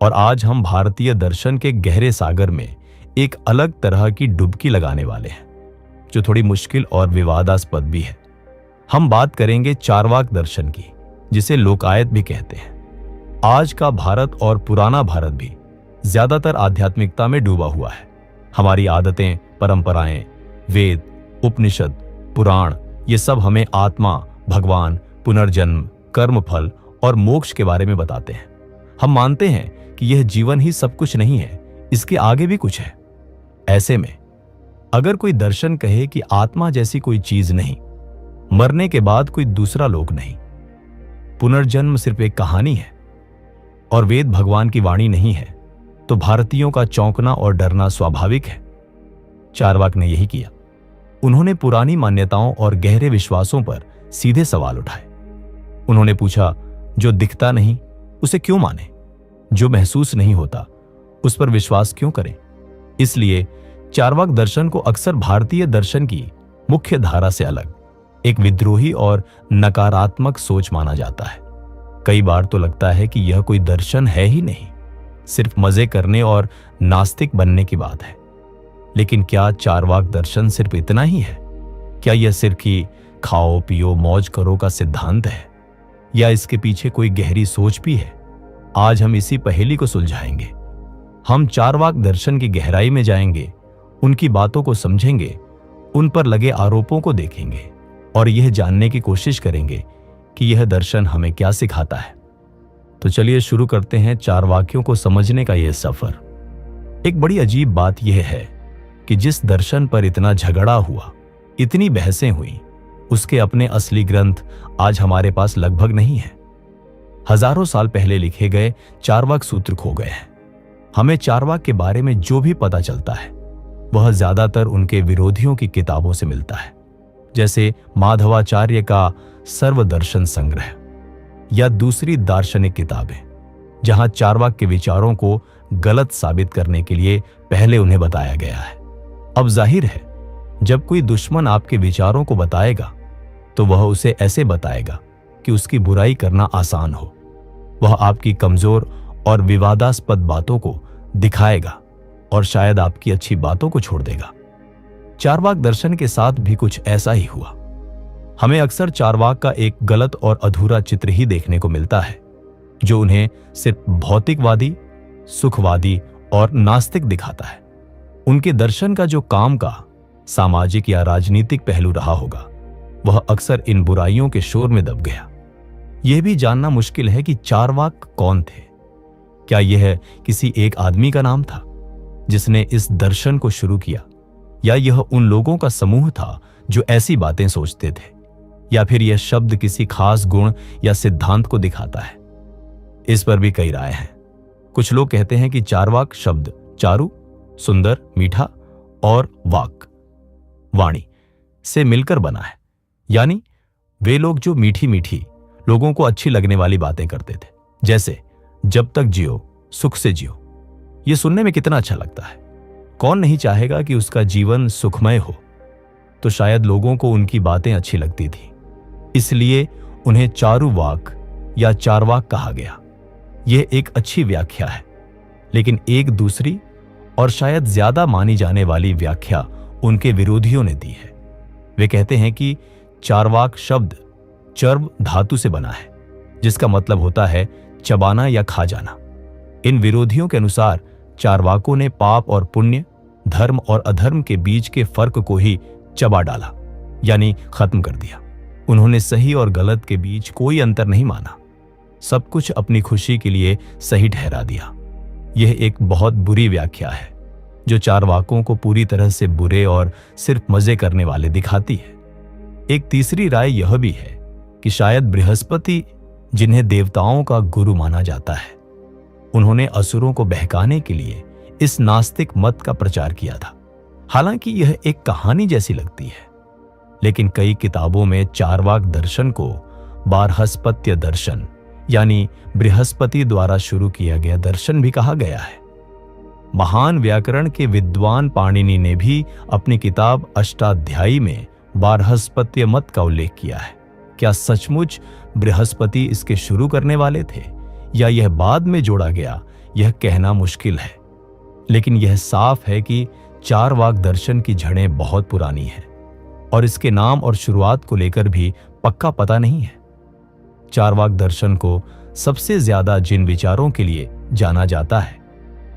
और आज हम भारतीय दर्शन के गहरे सागर में एक अलग तरह की डुबकी लगाने वाले हैं, जो थोड़ी मुश्किल और विवादास्पद भी है। हम बात करेंगे चारवाक दर्शन की, जिसे लोकायत भी कहते हैं। आज का भारत और पुराना भारत भी ज्यादातर आध्यात्मिकता में डूबा हुआ है। हमारी आदतें, परंपराएं, वेद, उपनिषद, पुराण, ये सब हमें आत्मा, भगवान, पुनर्जन्म, कर्मफल और मोक्ष के बारे में बताते हैं। हम मानते हैं कि यह जीवन ही सब कुछ नहीं है, इसके आगे भी कुछ है। ऐसे में अगर कोई दर्शन कहे कि आत्मा जैसी कोई चीज नहीं, मरने के बाद कोई दूसरा लोक नहीं, पुनर्जन्म सिर्फ एक कहानी है और वेद भगवान की वाणी नहीं है, तो भारतीयों का चौंकना और डरना स्वाभाविक है। चारवाक ने यही किया। उन्होंने पुरानी मान्यताओं और गहरे विश्वासों पर सीधे सवाल उठाए। उन्होंने पूछा, जो दिखता नहीं उसे क्यों माने? जो महसूस नहीं होता उस पर विश्वास क्यों करें? इसलिए चारवाक दर्शन को अक्सर भारतीय दर्शन की मुख्य धारा से अलग एक विद्रोही और नकारात्मक सोच माना जाता है। कई बार तो लगता है कि यह कोई दर्शन है ही नहीं, सिर्फ मजे करने और नास्तिक बनने की बात है। लेकिन क्या चारवाक दर्शन सिर्फ इतना ही है? क्या यह सिर्फ ही खाओ पियो मौज करो का सिद्धांत है, या इसके पीछे कोई गहरी सोच भी है? आज हम इसी पहेली को सुलझाएंगे। हम चारवाक दर्शन की गहराई में जाएंगे, उनकी बातों को समझेंगे, उन पर लगे आरोपों को देखेंगे और यह जानने की कोशिश करेंगे कि यह दर्शन हमें क्या सिखाता है। तो चलिए शुरू करते हैं चारवाक्यों को समझने का यह सफर। एक बड़ी अजीब बात यह है कि जिस दर्शन पर इतना झगड़ा हुआ, इतनी बहसें हुई, उसके अपने असली ग्रंथ आज हमारे पास लगभग नहीं है। हजारों साल पहले लिखे गए चारवाक सूत्र खो गए हैं। हमें चारवाक के बारे में जो भी पता चलता है वह ज्यादातर उनके विरोधियों की किताबों से मिलता है, जैसे माधवाचार्य का सर्वदर्शन संग्रह या दूसरी दार्शनिक किताबें, जहां चारवाक के विचारों को गलत साबित करने के लिए पहले उन्हें बताया गया है। अब जाहिर है, जब कोई दुश्मन आपके विचारों को बताएगा तो वह उसे ऐसे बताएगा कि उसकी बुराई करना आसान हो। वह आपकी कमजोर और विवादास्पद बातों को दिखाएगा और शायद आपकी अच्छी बातों को छोड़ देगा। चारवाक दर्शन के साथ भी कुछ ऐसा ही हुआ। हमें अक्सर चारवाक का एक गलत और अधूरा चित्र ही देखने को मिलता है, जो उन्हें सिर्फ भौतिकवादी, सुखवादी और नास्तिक दिखाता है। उनके दर्शन का जो काम का सामाजिक या राजनीतिक पहलू रहा होगा, वह अक्सर इन बुराइयों के शोर में दब गया। यह भी जानना मुश्किल है कि चारवाक कौन थे। क्या यह किसी एक आदमी का नाम था जिसने इस दर्शन को शुरू किया, या यह उन लोगों का समूह था जो ऐसी बातें सोचते थे, या फिर यह शब्द किसी खास गुण या सिद्धांत को दिखाता है? इस पर भी कई राय हैं। कुछ लोग कहते हैं कि चारवाक शब्द चारु, सुंदर, मीठा और वाक, वाणी से मिलकर बना है, यानी वे लोग जो मीठी मीठी लोगों को अच्छी लगने वाली बातें करते थे, जैसे जब तक जियो सुख से जियो। यह सुनने में कितना अच्छा लगता है। कौन नहीं चाहेगा कि उसका जीवन सुखमय हो? तो शायद लोगों को उनकी बातें अच्छी लगती थी, इसलिए उन्हें चारुवाक या चारवाक कहा गया। यह एक अच्छी व्याख्या है, लेकिन एक दूसरी और शायद ज्यादा मानी जाने वाली व्याख्या उनके विरोधियों ने दी है। वे कहते हैं कि चारवाक शब्द चर्व धातु से बना है, जिसका मतलब होता है चबाना या खा जाना। इन विरोधियों के अनुसार चारवाकों ने पाप और पुण्य, धर्म और अधर्म के बीच के फर्क को ही चबा डाला, यानी खत्म कर दिया। उन्होंने सही और गलत के बीच कोई अंतर नहीं माना, सब कुछ अपनी खुशी के लिए सही ठहरा दिया। यह एक बहुत बुरी व्याख्या है, जो चारवाकों को पूरी तरह से बुरे और सिर्फ मजे करने वाले दिखाती है। एक तीसरी राय यह भी है कि शायद बृहस्पति, जिन्हें देवताओं का गुरु माना जाता है, उन्होंने असुरों को बहकाने के लिए इस नास्तिक मत का प्रचार किया था। हालांकि यह एक कहानी जैसी लगती है, लेकिन कई किताबों में चारवाक दर्शन को बारहस्पत्य दर्शन, यानी बृहस्पति द्वारा शुरू किया गया दर्शन भी कहा गया है। महान व्याकरण के विद्वान पाणिनि ने भी अपनी किताब अष्टाध्यायी में बारहस्पत्य मत का उल्लेख किया है। क्या सचमुच बृहस्पति इसके शुरू करने वाले थे, या यह बाद में जोड़ा गया, यह कहना मुश्किल है, लेकिन यह साफ है कि चारवाक दर्शन की जड़ें बहुत पुरानी हैं और इसके नाम और शुरुआत को लेकर भी पक्का पता नहीं है। चारवाक दर्शन को सबसे ज्यादा जिन विचारों के लिए जाना जाता है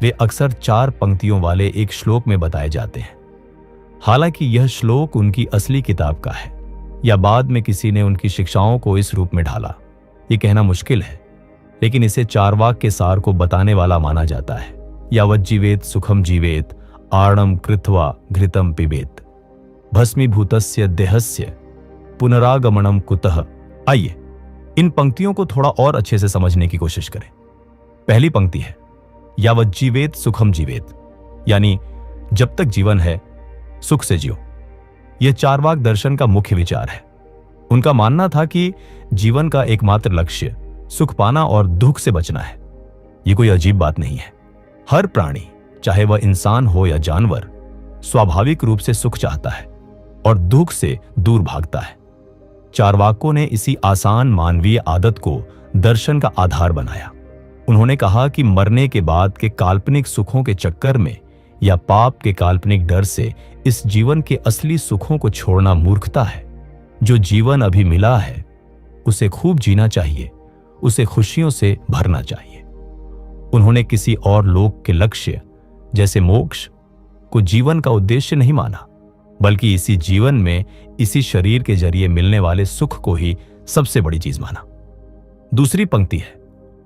वे अक्सर 4 पंक्तियों वाले एक श्लोक में बताए जाते हैं। हालांकि यह श्लोक उनकी असली किताब का है या बाद में किसी ने उनकी शिक्षाओं को इस रूप में ढाला, ये कहना मुश्किल है, लेकिन इसे चारवाक के सार को बताने वाला माना जाता है। यावज्जीवेत सुखम जीवेत, आर्णम कृत्वा घृतम पिबेत, भस्मीभूतस्य देहस्य पुनरागमनम कुतः। आइए इन पंक्तियों को थोड़ा और अच्छे से समझने की कोशिश करें। पहली पंक्ति है यावज्जीवेत सुखम जीवेत, यानी जब तक जीवन है सुख से जियो। यह चारवाक दर्शन का मुख्य विचार है। उनका मानना था कि जीवन का एकमात्र लक्ष्य सुख पाना और दुख से बचना है। यह कोई अजीब बात नहीं है। हर प्राणी, चाहे वह इंसान हो या जानवर, स्वाभाविक रूप से सुख चाहता है और दुख से दूर भागता है। चारवाकों ने इसी आसान मानवीय आदत को दर्शन का आधार बनाया। उन्होंने कहा कि मरने के बाद के काल्पनिक सुखों के चक्कर में या पाप के काल्पनिक डर से इस जीवन के असली सुखों को छोड़ना मूर्खता है। जो जीवन अभी मिला है उसे खूब जीना चाहिए, उसे खुशियों से भरना चाहिए। उन्होंने किसी और लोक के लक्ष्य जैसे मोक्ष को जीवन का उद्देश्य नहीं माना, बल्कि इसी जीवन में इसी शरीर के जरिए मिलने वाले सुख को ही सबसे बड़ी चीज माना। दूसरी पंक्ति है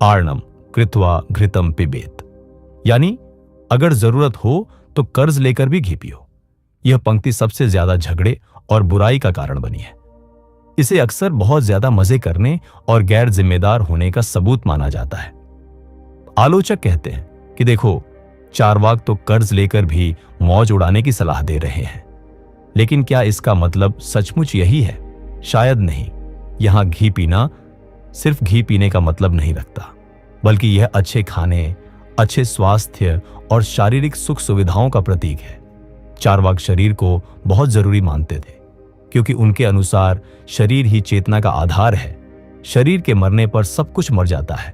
आर्णम कृत्वा घृतम पिबेत, यानी अगर जरूरत हो तो कर्ज लेकर भी घी पियो। यह पंक्ति सबसे ज्यादा झगड़े और बुराई का कारण बनी है। इसे अक्सर बहुत ज्यादा मजे करने और गैर जिम्मेदार होने का सबूत माना जाता है। आलोचक कहते हैं कि देखो, चारवाक तो कर्ज लेकर भी मौज उड़ाने की सलाह दे रहे हैं, लेकिन क्या इसका मतलब सचमुच यही है? शायद नहीं। यहां घी पीना सिर्फ घी पीने का मतलब नहीं रखता, बल्कि यह अच्छे खाने, अच्छे स्वास्थ्य और शारीरिक सुख सुविधाओं का प्रतीक है। चारवाक शरीर को बहुत जरूरी मानते थे, क्योंकि उनके अनुसार शरीर ही चेतना का आधार है। शरीर के मरने पर सब कुछ मर जाता है,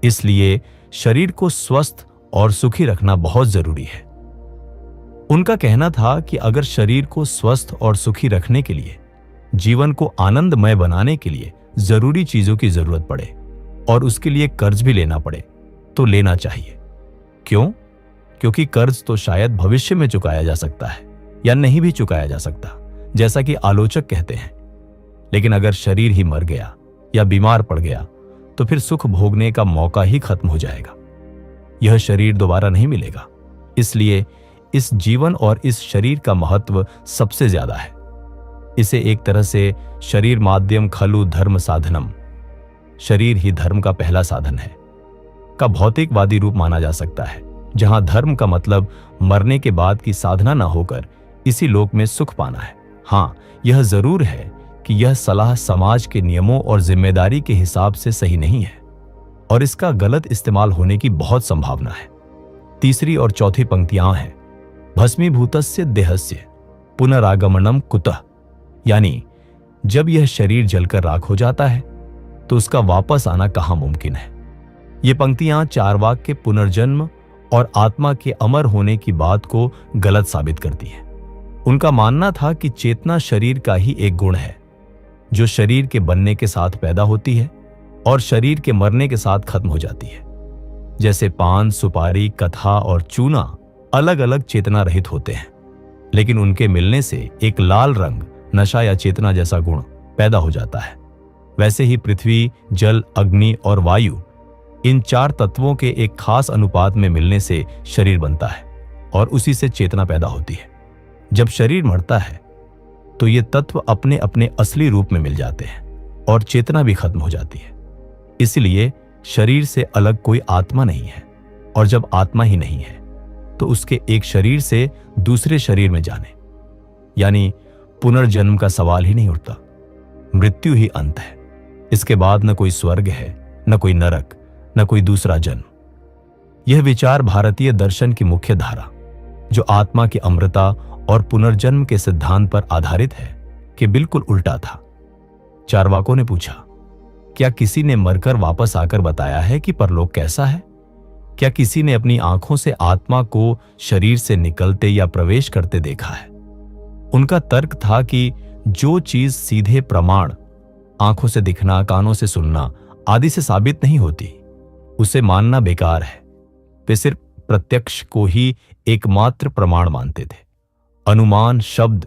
इसलिए शरीर को स्वस्थ और सुखी रखना बहुत जरूरी है। उनका कहना था कि अगर शरीर को स्वस्थ और सुखी रखने के लिए, जीवन को आनंदमय बनाने के लिए जरूरी चीजों की जरूरत पड़े और उसके लिए कर्ज भी लेना पड़े तो लेना चाहिए। क्यों? क्योंकि कर्ज तो शायद भविष्य में चुकाया जा सकता है या नहीं भी चुकाया जा सकता, जैसा कि आलोचक कहते हैं। लेकिन अगर शरीर ही मर गया या बीमार पड़ गया तो फिर सुख भोगने का मौका ही खत्म हो जाएगा। यह शरीर दोबारा नहीं मिलेगा। इसलिए इस जीवन और इस शरीर का महत्व सबसे ज्यादा है। इसे एक तरह से शरीर माध्यम खलु धर्म साधनम, शरीर ही धर्म का पहला साधन है, का भौतिकवादी रूप माना जा सकता है, जहां धर्म का मतलब मरने के बाद की साधना न होकर इसी लोक में सुख पाना है। हां, यह जरूर है कि यह सलाह समाज के नियमों और जिम्मेदारी के हिसाब से सही नहीं है और इसका गलत इस्तेमाल होने की बहुत संभावना है। तीसरी और चौथी पंक्तियां हैं भस्मीभूतस्य देहस्य पुनरागमनम कुतः, यानी जब यह शरीर जलकर राख हो जाता है तो उसका वापस आना कहां मुमकिन है। ये पंक्तियां चारवाक के पुनर्जन्म और आत्मा के अमर होने की बात को गलत साबित करती हैं। उनका मानना था कि चेतना शरीर का ही एक गुण है, जो शरीर के बनने के साथ पैदा होती है और शरीर के मरने के साथ खत्म हो जाती है। जैसे पान, सुपारी, कथा और चूना अलग अलग चेतना रहित होते हैं, लेकिन उनके मिलने से एक लाल रंग, नशा या चेतना जैसा गुण पैदा हो जाता है। वैसे ही पृथ्वी, जल, अग्नि और वायु, इन 4 तत्वों के एक खास अनुपात में मिलने से शरीर बनता है और उसी से चेतना पैदा होती है। जब शरीर मरता है तो ये तत्व अपने अपने असली रूप में मिल जाते हैं और चेतना भी खत्म हो जाती है। इसलिए शरीर से अलग कोई आत्मा नहीं है, और जब आत्मा ही नहीं है तो उसके एक शरीर से दूसरे शरीर में जाने, यानी पुनर्जन्म का सवाल ही नहीं उठता। मृत्यु ही अंत है। इसके बाद न कोई स्वर्ग है, न कोई नरक, न कोई दूसरा जन्म। यह विचार भारतीय दर्शन की मुख्य धारा, जो आत्मा की अमृता और पुनर्जन्म के सिद्धांत पर आधारित है, कि बिल्कुल उल्टा था। चारवाकों ने पूछा, क्या किसी ने मरकर वापस आकर बताया है कि परलोक कैसा है? क्या किसी ने अपनी आंखों से आत्मा को शरीर से निकलते या प्रवेश करते देखा है? उनका तर्क था कि जो चीज सीधे प्रमाण, आंखों से दिखना, कानों से सुनना आदि से साबित नहीं होती, उसे मानना बेकार है। वे सिर्फ प्रत्यक्ष को ही एकमात्र प्रमाण मानते थे। अनुमान, शब्द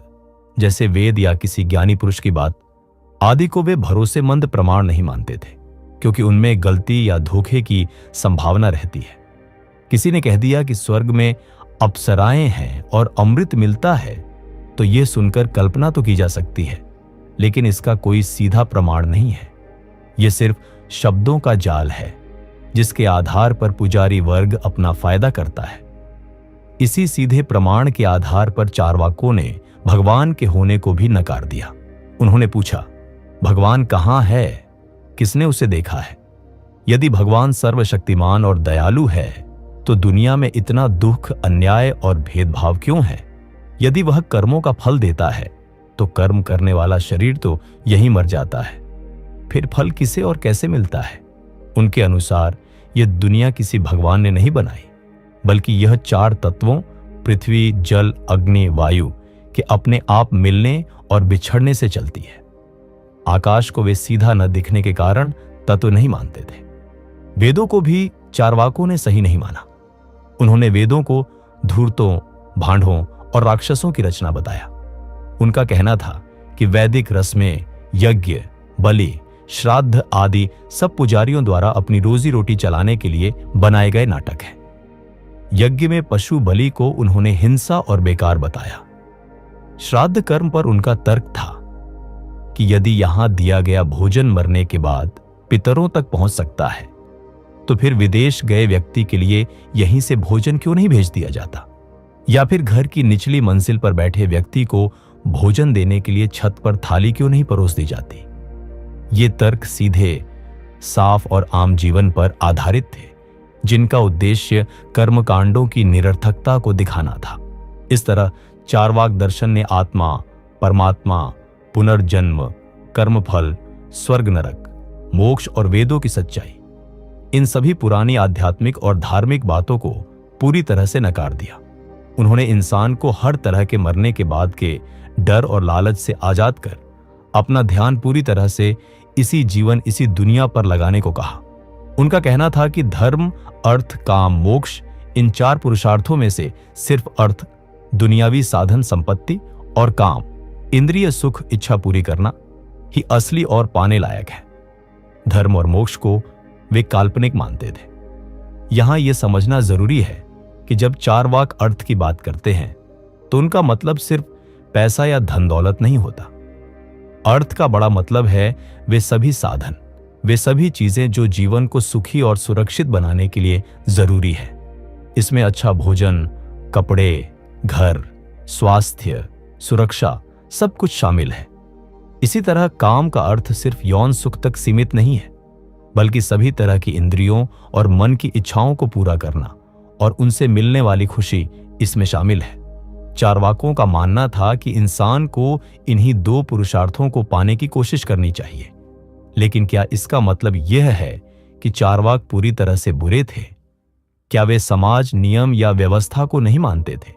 जैसे वेद या किसी ज्ञानी पुरुष की बात आदि को वे भरोसेमंद प्रमाण नहीं मानते थे, क्योंकि उनमें गलती या धोखे की संभावना रहती है। किसी ने कह दिया कि स्वर्ग में अप्सराएं हैं और अमृत मिलता है, तो यह सुनकर कल्पना तो की जा सकती है, लेकिन इसका कोई सीधा प्रमाण नहीं है। यह सिर्फ शब्दों का जाल है, जिसके आधार पर पुजारी वर्ग अपना फायदा करता है। इसी सीधे प्रमाण के आधार पर चारवाकों ने भगवान के होने को भी नकार दिया। उन्होंने पूछा, भगवान कहाँ है? किसने उसे देखा है? यदि भगवान सर्वशक्तिमान और दयालु है, तो दुनिया में इतना दुख, अन्याय और भेदभाव क्यों है? यदि वह कर्मों का फल देता है, तो कर्म करने वाला शरीर तो यहीं मर जाता है। फिर फल किसे और कैसे मिलता है? उनके अनुसार यह दुनिया किसी भगवान ने नहीं बनाई, बल्कि यह चार तत्वों पृथ्वी, जल, अग्नि, वायु के अपने आप मिलने और बिछड़ने से चलती है। आकाश को वे सीधा न दिखने के कारण तत्व नहीं मानते थे। वेदों को भी चारवाकों ने सही नहीं माना। उन्होंने वेदों को धूर्तों, भांडों और राक्षसों की रचना बताया। उनका कहना था कि वैदिक रस्में, यज्ञ, बलि, श्राद्ध आदि सब पुजारियों द्वारा अपनी रोजी रोटी चलाने के लिए बनाए गए नाटक हैं। यज्ञ में पशु बलि को उन्होंने हिंसा और बेकार बताया। श्राद्ध कर्म पर उनका तर्क था कि यदि यहां दिया गया भोजन मरने के बाद पितरों तक पहुंच सकता है, तो फिर विदेश गए व्यक्ति के लिए यहीं से भोजन क्यों नहीं भेज दिया जाता? या फिर घर की निचली मंजिल पर बैठे व्यक्ति को भोजन देने के लिए छत पर थाली क्यों नहीं परोस दी जाती? ये तर्क सीधे, साफ और आम जीवन पर आधारित थे, जिनका उद्देश्य कर्मकांडों की निरर्थकता को दिखाना था। इस तरह चारवाक दर्शन ने आत्मा, परमात्मा, पुनर्जन्म, कर्मफल, स्वर्ग नरक, मोक्ष और वेदों की सच्चाई, इन सभी पुरानी आध्यात्मिक और धार्मिक बातों को पूरी तरह से नकार दिया। उन्होंने इंसान को हर तरह के मरने के बाद के डर और लालच से आजाद कर अपना ध्यान पूरी तरह से इसी जीवन, इसी दुनिया पर लगाने को कहा। उनका कहना था कि धर्म, अर्थ, काम, मोक्ष, इन चार पुरुषार्थों में से सिर्फ अर्थ, दुनियावी साधन संपत्ति और काम, इंद्रिय सुख, इच्छा पूरी करना ही असली और पाने लायक है। धर्म और मोक्ष को वे काल्पनिक मानते थे। यहां यह समझना जरूरी है कि जब चारवाक अर्थ की बात करते हैं, तो उनका मतलब सिर्फ पैसा या धन दौलत नहीं होता। अर्थ का बड़ा मतलब है वे सभी साधन, वे सभी चीजें जो जीवन को सुखी और सुरक्षित बनाने के लिए जरूरी है। इसमें अच्छा भोजन, कपड़े, घर, स्वास्थ्य, सुरक्षा सब कुछ शामिल है। इसी तरह काम का अर्थ सिर्फ यौन सुख तक सीमित नहीं है, बल्कि सभी तरह की इंद्रियों और मन की इच्छाओं को पूरा करना और उनसे मिलने वाली खुशी इसमें शामिल है। चारवाकों का मानना था कि इंसान को इन्हीं दो पुरुषार्थों को पाने की कोशिश करनी चाहिए। लेकिन क्या इसका मतलब यह है कि चारवाक पूरी तरह से बुरे थे? क्या वे समाज, नियम या व्यवस्था को नहीं मानते थे?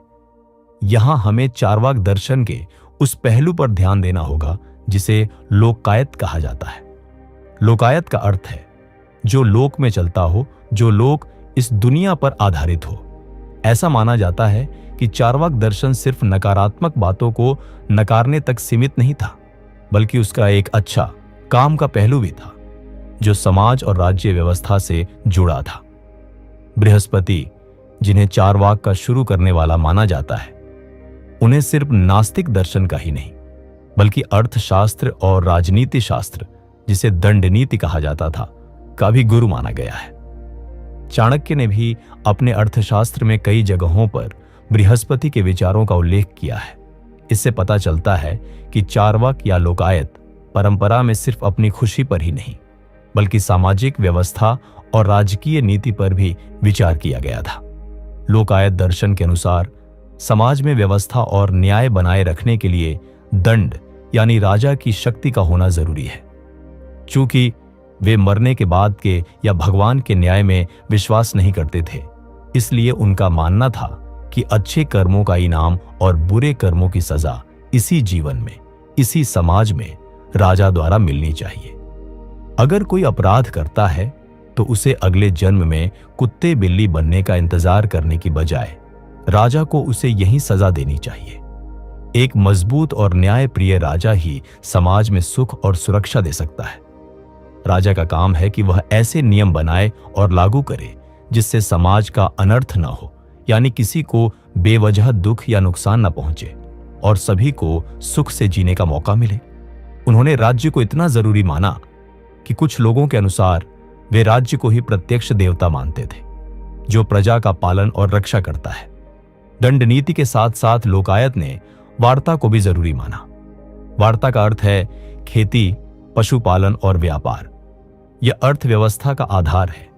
यहां हमें चारवाक दर्शन के उस पहलू पर ध्यान देना होगा जिसे लोकायत कहा जाता है। लोकायत का अर्थ है जो लोक में चलता हो, जो लोक इस दुनिया पर आधारित हो। ऐसा माना जाता है कि चारवाक दर्शन सिर्फ नकारात्मक बातों को नकारने तक सीमित नहीं था, बल्कि उसका एक अच्छा काम का पहलू भी था जो समाज और राज्य व्यवस्था से जुड़ा था। बृहस्पति, जिन्हें चारवाक का शुरू करने वाला माना जाता है, उन्हें सिर्फ नास्तिक दर्शन का ही नहीं, बल्कि अर्थशास्त्र और राजनीति शास्त्र, जिसे दंड नीति कहा जाता था, का भी गुरु माना गया है। चाणक्य ने भी अपने अर्थशास्त्र में कई जगहों पर बृहस्पति के विचारों का उल्लेख किया है। इससे पता चलता है कि चारवाक या लोकायत परंपरा में सिर्फ अपनी खुशी पर ही नहीं, बल्कि सामाजिक व्यवस्था और राजकीय नीति पर भी विचार किया गया था। लोकायत दर्शन के अनुसार समाज में व्यवस्था और न्याय बनाए रखने के लिए दंड यानी राजा की शक्ति का होना जरूरी है। चूंकि वे मरने के बाद के या भगवान के न्याय में विश्वास नहीं करते थे। इसलिए उनका मानना था कि अच्छे कर्मों का इनाम और बुरे कर्मों की सजा इसी जीवन में, इसी समाज में राजा द्वारा मिलनी चाहिए। अगर कोई अपराध करता है तो उसे अगले जन्म में कुत्ते बिल्ली बनने का इंतजार करने की बजाय राजा को उसे यही सजा देनी चाहिए। एक मजबूत और न्यायप्रिय राजा ही समाज में सुख और सुरक्षा दे सकता है। राजा का काम है कि वह ऐसे नियम बनाए और लागू करे जिससे समाज का अनर्थ न हो, यानी किसी को बेवजह दुख या नुकसान न पहुंचे और सभी को सुख से जीने का मौका मिले। उन्होंने राज्य को इतना जरूरी माना कि कुछ लोगों के अनुसार वे राज्य को ही प्रत्यक्ष देवता मानते थे, जो प्रजा का पालन और रक्षा करता है। दंड नीति के साथ साथ लोकायत ने वार्ता को भी जरूरी माना। वार्ता का अर्थ है खेती, पशुपालन और व्यापार। यह अर्थव्यवस्था का आधार है।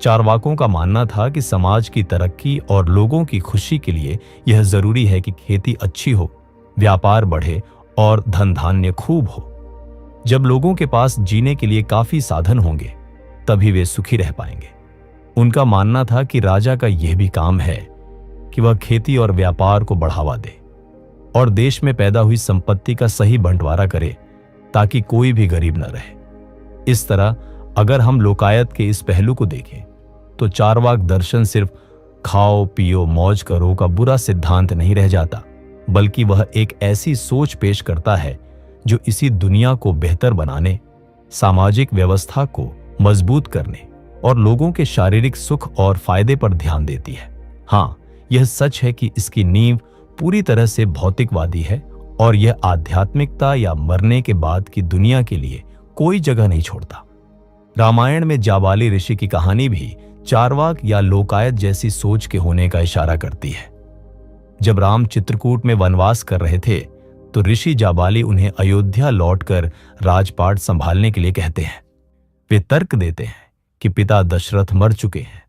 चारवाकों का मानना था कि समाज की तरक्की और लोगों की खुशी के लिए यह जरूरी है कि खेती अच्छी हो, व्यापार बढ़े और धन धान्य खूब हो। जब लोगों के पास जीने के लिए काफी साधन होंगे तभी वे सुखी रह पाएंगे। उनका मानना था कि राजा का यह भी काम है कि वह खेती और व्यापार को बढ़ावा दे और देश में पैदा हुई संपत्ति का सही बंटवारा करे ताकि कोई भी गरीब न रहे। इस तरह अगर हम लोकायत के इस पहलू को देखें तो चारवाक दर्शन सिर्फ खाओ पियो मौज करो का बुरा सिद्धांत नहीं रह जाता, बल्कि वह एक ऐसी सोच पेश करता है जो इसी दुनिया को बेहतर बनाने, सामाजिक व्यवस्था को मजबूत करने और लोगों के शारीरिक सुख और फायदे पर ध्यान देती है। हाँ, यह सच है कि इसकी नींव पूरी तरह से भौतिकवादी है और यह आध्यात्मिकता या मरने के बाद की दुनिया के लिए कोई जगह नहीं छोड़ता। रामायण में जाबाली ऋषि की कहानी भी चारवाक या लोकायत जैसी सोच के होने का इशारा करती है। जब राम चित्रकूट में वनवास कर रहे थे तो ऋषि जाबाली उन्हें अयोध्या लौटकर राजपाट संभालने के लिए कहते हैं। वे तर्क देते हैं कि पिता दशरथ मर चुके हैं,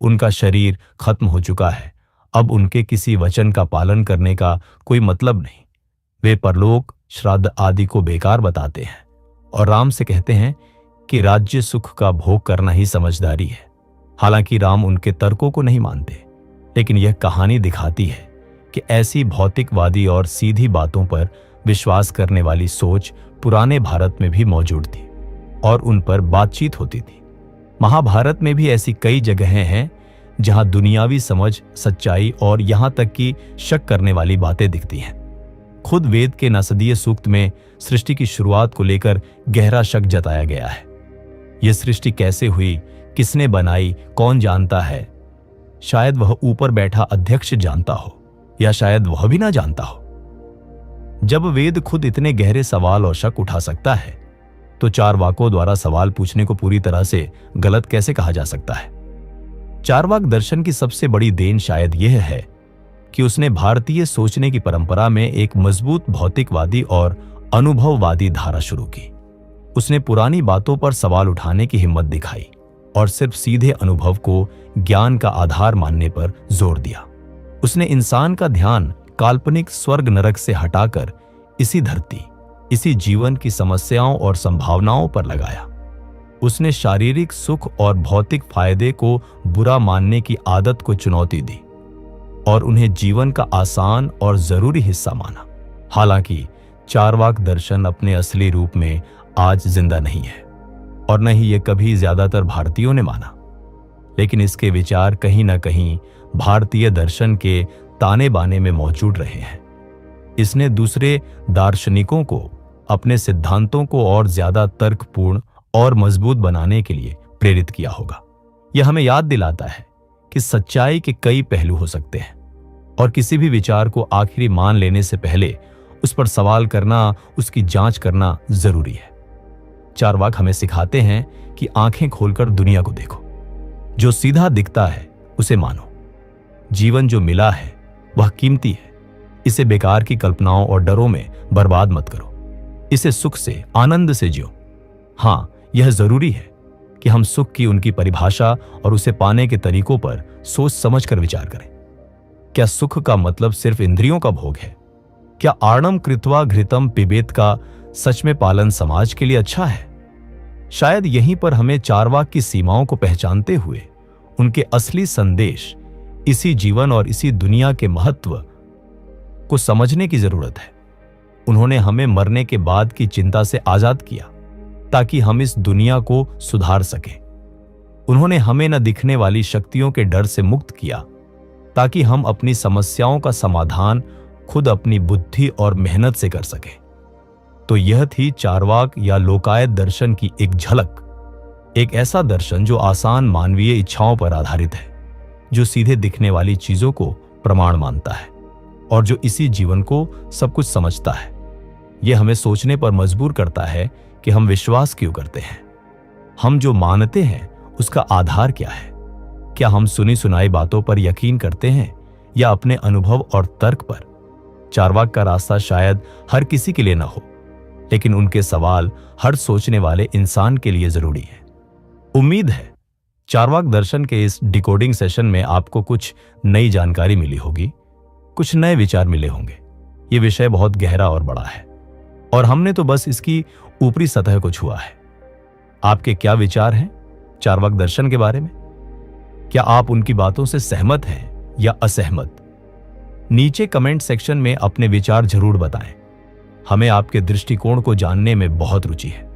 उनका शरीर खत्म हो चुका है, अब उनके किसी वचन का पालन करने का कोई मतलब नहीं। वे परलोक, श्राद्ध आदि को बेकार बताते हैं और राम से कहते हैं कि राज्य सुख का भोग करना ही समझदारी है। हालांकि राम उनके तर्कों को नहीं मानते, लेकिन यह कहानी दिखाती है कि ऐसी भौतिकवादी और सीधी बातों पर विश्वास करने वाली सोच पुराने भारत में भी मौजूद थी और उन पर बातचीत होती थी। महाभारत में भी ऐसी कई जगहें हैं जहां दुनियावी समझ, सच्चाई और यहां तक कि शक करने वाली बातें दिखती हैं। खुद वेद के नासदीय सूक्त में सृष्टि की शुरुआत को लेकर गहरा शक जताया गया है। यह सृष्टि कैसे हुई, किसने बनाई, कौन जानता है? शायद वह ऊपर बैठा अध्यक्ष जानता हो, या शायद वह भी ना जानता हो। जब वेद खुद इतने गहरे सवाल और शक उठा सकता है तो चारवाकों द्वारा सवाल पूछने को पूरी तरह से गलत कैसे कहा जा सकता है? चारवाक दर्शन की सबसे बड़ी देन शायद यह है कि उसने भारतीय सोचने की परंपरा में एक मजबूत भौतिकवादी और अनुभववादी धारा शुरू की। उसने पुरानी बातों पर सवाल उठाने की हिम्मत दिखाई और सिर्फ सीधे अनुभव को ज्ञान का आधार मानने पर जोर दिया। उसने इंसान का ध्यान काल्पनिक स्वर्ग नरक से हटाकर इसी धरती, इसी जीवन की समस्याओं और संभावनाओं पर लगाया। उसने शारीरिक सुख और भौतिक फायदे को बुरा मानने की आदत को चुनौती दी और उन्हें जीवन का आसान और जरूरी हिस्सा माना। हालांकि चारवाक दर्शन अपने असली रूप में आज जिंदा नहीं है और न ही ये कभी ज्यादातर भारतीयों ने माना, लेकिन इसके विचार कहीं ना कहीं भारतीय दर्शन के ताने बाने में मौजूद रहे हैं। इसने दूसरे दार्शनिकों को अपने सिद्धांतों को और ज्यादा तर्कपूर्ण और मजबूत बनाने के लिए प्रेरित किया होगा। यह हमें याद दिलाता है कि सच्चाई के कई पहलू हो सकते हैं और किसी भी विचार को आखिरी मान लेने से पहले उस पर सवाल करना, उसकी जांच करना जरूरी है। चारवाक हमें सिखाते हैं कि आंखें खोलकर दुनिया को देखो। जो सीधा दिखता है उसे मानो। जीवन जो मिला है वह कीमती है। इसे बेकार की कल्पनाओं और डरों में बर्बाद मत करो। इसे सुख से, आनंद से जियो। हां, यह जरूरी है कि हम सुख की उनकी परिभाषा और उसे पाने के तरीकों पर सोच समझकर विचार करें। क्या सुख का मतलब सिर्फ इंद्रियों का भोग है? क्या आर्णम कृत्वा घृतम पिबेत का सच में पालन समाज के लिए अच्छा है? शायद यहीं पर हमें चारवाक की सीमाओं को पहचानते हुए उनके असली संदेश, इसी जीवन और इसी दुनिया के महत्व को समझने की जरूरत है। उन्होंने हमें मरने के बाद की चिंता से आजाद किया ताकि हम इस दुनिया को सुधार सकें। उन्होंने हमें न दिखने वाली शक्तियों के डर से मुक्त किया ताकि हम अपनी समस्याओं का समाधान खुद अपनी बुद्धि और मेहनत से कर सकें। तो यह थी चारवाक या लोकायत दर्शन की एक झलक, एक ऐसा दर्शन जो आसान मानवीय इच्छाओं पर आधारित है, जो सीधे दिखने वाली चीजों को प्रमाण मानता है और जो इसी जीवन को सब कुछ समझता है। यह हमें सोचने पर मजबूर करता है कि हम विश्वास क्यों करते हैं, हम जो मानते हैं उसका आधार क्या है। क्या हम सुनी सुनाई बातों पर यकीन करते हैं या अपने अनुभव और तर्क पर? चारवाक का रास्ता शायद हर किसी के लिए न हो, लेकिन उनके सवाल हर सोचने वाले इंसान के लिए जरूरी है। उम्मीद है चारवाक दर्शन के इस डिकोडिंग सेशन में आपको कुछ नई जानकारी मिली होगी, कुछ नए विचार मिले होंगे। ये विषय बहुत गहरा और बड़ा है और हमने तो बस इसकी ऊपरी सतह को छुआ है। आपके क्या विचार हैं चारवाक दर्शन के बारे में? क्या आप उनकी बातों से सहमत हैं या असहमत? नीचे कमेंट सेक्शन में अपने विचार जरूर बताएं। हमें आपके दृष्टिकोण को जानने में बहुत रुचि है।